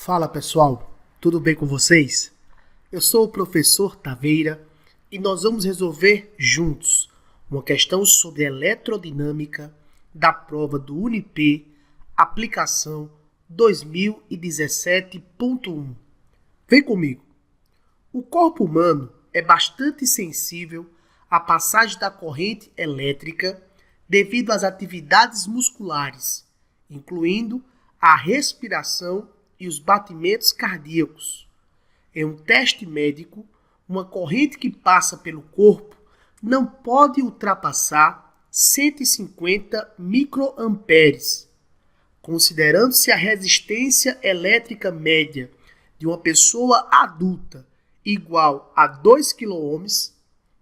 Fala pessoal, tudo bem com vocês? Eu sou o professor Taveira e nós vamos resolver juntos uma questão sobre eletrodinâmica da prova do UniP, aplicação 2017.1. Vem comigo! O corpo humano é bastante sensível à passagem da corrente elétrica devido às atividades musculares, incluindo a respiração e os batimentos cardíacos. Em um teste médico, uma corrente que passa pelo corpo não pode ultrapassar 150 microamperes. Considerando-se a resistência elétrica média de uma pessoa adulta igual a 2 kΩ,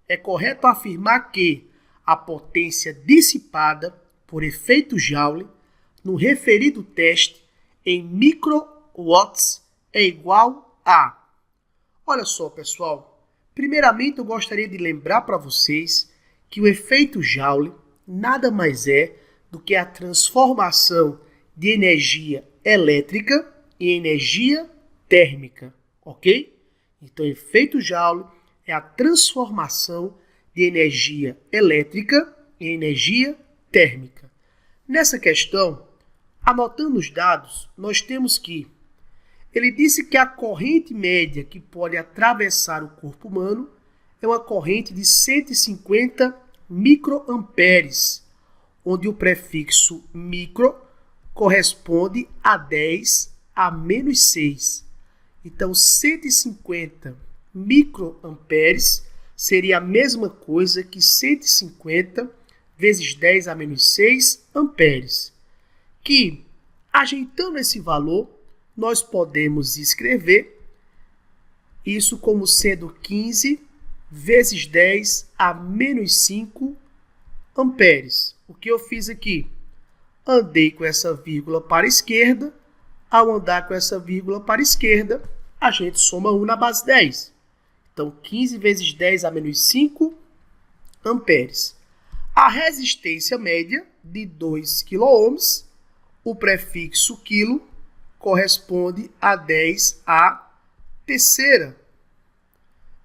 é correto afirmar que a potência dissipada por efeito Joule no referido teste em microwatts é igual a... Olha só, pessoal. Primeiramente, eu gostaria de lembrar para vocês que o efeito Joule nada mais é do que a transformação de energia elétrica em energia térmica, ok? Então, o efeito Joule é a transformação de energia elétrica em energia térmica. Nessa questão, anotando os dados, nós temos que ele disse que a corrente média que pode atravessar o corpo humano é uma corrente de 150 microamperes, onde o prefixo micro corresponde a 10 a menos 6. Então, 150 microamperes seria a mesma coisa que 150 vezes 10 a menos 6 amperes. Que, ajeitando esse valor, nós podemos escrever isso como sendo 15 vezes 10 a menos 5 amperes. O que eu fiz aqui? Andei com essa vírgula para a esquerda. Ao andar com essa vírgula para a esquerda, a gente soma 1 na base 10. Então, 15 vezes 10 a menos 5 amperes. A resistência média de 2 kΩ, o prefixo quilo, corresponde a 10 a terceira.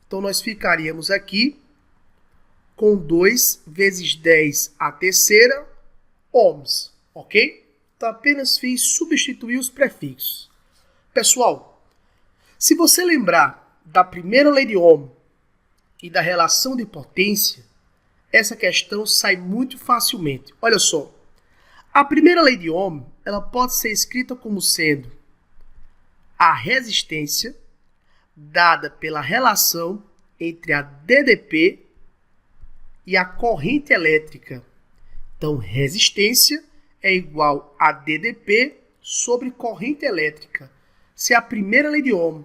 Então, nós ficaríamos aqui com 2 vezes 10 a terceira ohms, ok? Então, apenas fiz substituir os prefixos. Pessoal, se você lembrar da primeira lei de Ohm e da relação de potência, essa questão sai muito facilmente. Olha só, a primeira lei de Ohm ela pode ser escrita como sendo a resistência dada pela relação entre a DDP e a corrente elétrica. Então, resistência é igual a DDP sobre corrente elétrica. Se é a primeira lei de Ohm,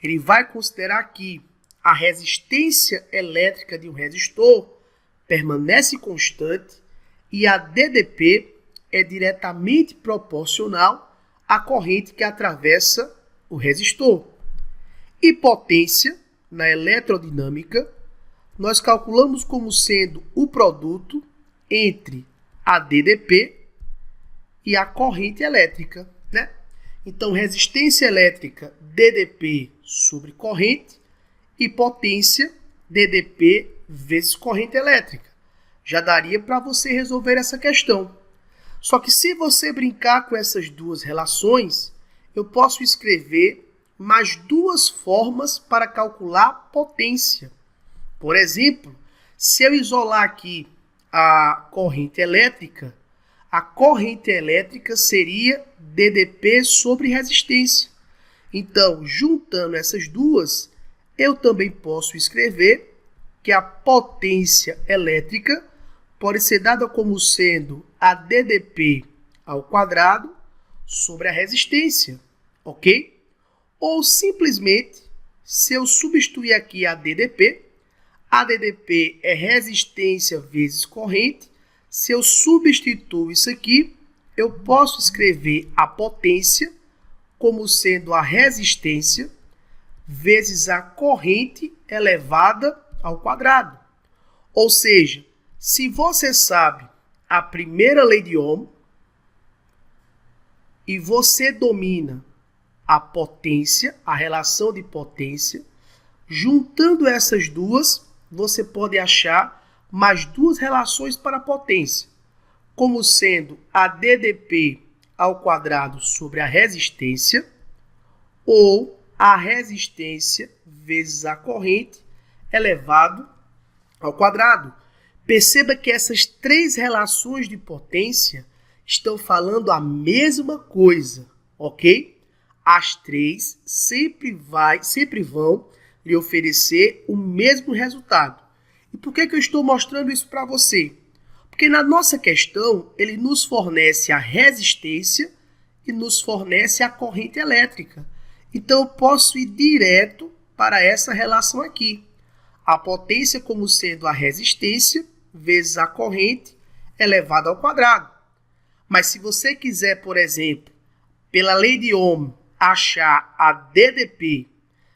ele vai considerar que a resistência elétrica de um resistor permanece constante e a DDP é diretamente proporcional à corrente que atravessa o resistor. E potência, na eletrodinâmica, nós calculamos como sendo o produto entre a DDP e a corrente elétrica, né? Então, resistência elétrica DDP sobre corrente e potência DDP vezes corrente elétrica. Já daria para você resolver essa questão. Só que se você brincar com essas duas relações, eu posso escrever mais duas formas para calcular potência. Por exemplo, se eu isolar aqui a corrente elétrica seria DDP sobre resistência. Então, juntando essas duas, eu também posso escrever que a potência elétrica pode ser dada como sendo a DDP ao quadrado sobre a resistência, ok? Ou simplesmente, se eu substituir aqui a DDP é resistência vezes corrente. Se eu substituo isso aqui, eu posso escrever a potência como sendo a resistência vezes a corrente elevada ao quadrado. Ou seja, se você sabe a primeira lei de Ohm e você domina a potência, a relação de potência. Juntando essas duas, você pode achar mais duas relações para a potência, como sendo a DDP ao quadrado sobre a resistência ou a resistência vezes a corrente elevado ao quadrado. Perceba que essas três relações de potência estão falando a mesma coisa, ok? As três sempre vão lhe oferecer o mesmo resultado. E por que eu estou mostrando isso para você? Porque na nossa questão, ele nos fornece a resistência e nos fornece a corrente elétrica. Então, eu posso ir direto para essa relação aqui. A potência como sendo a resistência vezes a corrente elevada ao quadrado. Mas se você quiser, por exemplo, pela lei de Ohm, achar a DDP,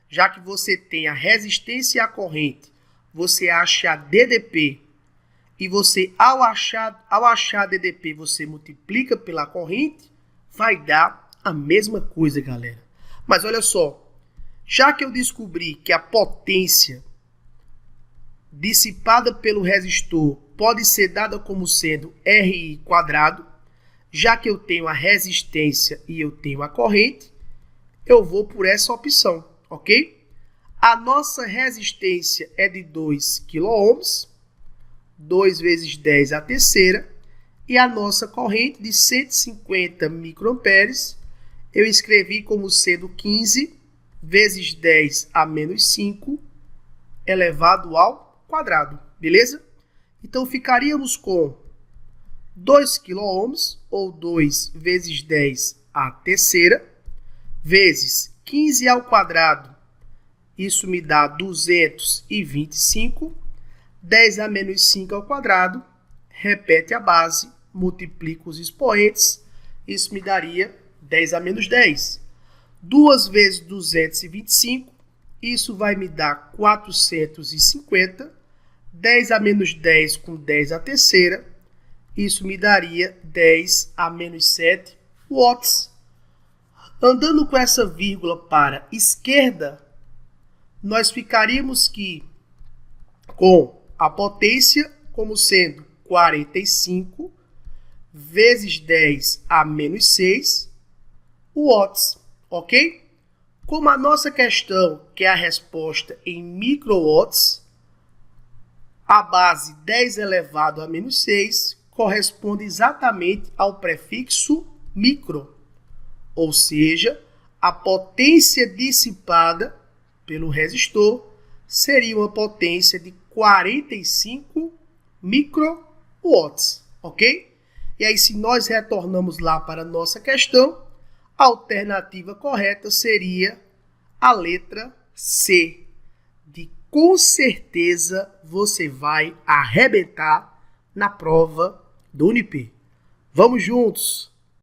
já que você tem a resistência e a corrente, você acha a DDP, e você, ao achar a DDP, você multiplica pela corrente, vai dar a mesma coisa, galera. Mas olha só, já que eu descobri que a potência dissipada pelo resistor pode ser dada como sendo RI quadrado, já que eu tenho a resistência e eu tenho a corrente, eu vou por essa opção, ok? A nossa resistência é de 2 kΩ, 2 vezes 10 a terceira, e a nossa corrente de 150 microamperes, eu escrevi como sendo 15 vezes 10 a menos 5 elevado ao quadrado, beleza? Então, ficaríamos com 2 kΩ, ou 2 vezes 10 a terceira, vezes 15 ao quadrado, isso me dá 225, 10 a menos 5 ao quadrado, repete a base, multiplica os expoentes, isso me daria 10 a menos 10. 2 vezes 225, isso vai me dar 450, 10 a menos 10 com 10 a terceira, isso me daria 10 a menos 7 watts. Andando com essa vírgula para esquerda, nós ficaríamos que com a potência como sendo 45 vezes 10 a menos 6 watts, ok? Como a nossa questão quer a resposta em microwatts, a base 10 elevado a menos 6 corresponde exatamente ao prefixo micro, ou seja, a potência dissipada pelo resistor seria uma potência de 45 microwatts, ok? E aí, se nós retornamos lá para a nossa questão, a alternativa correta seria a letra C. Com certeza você vai arrebentar na prova do Unip. Vamos juntos!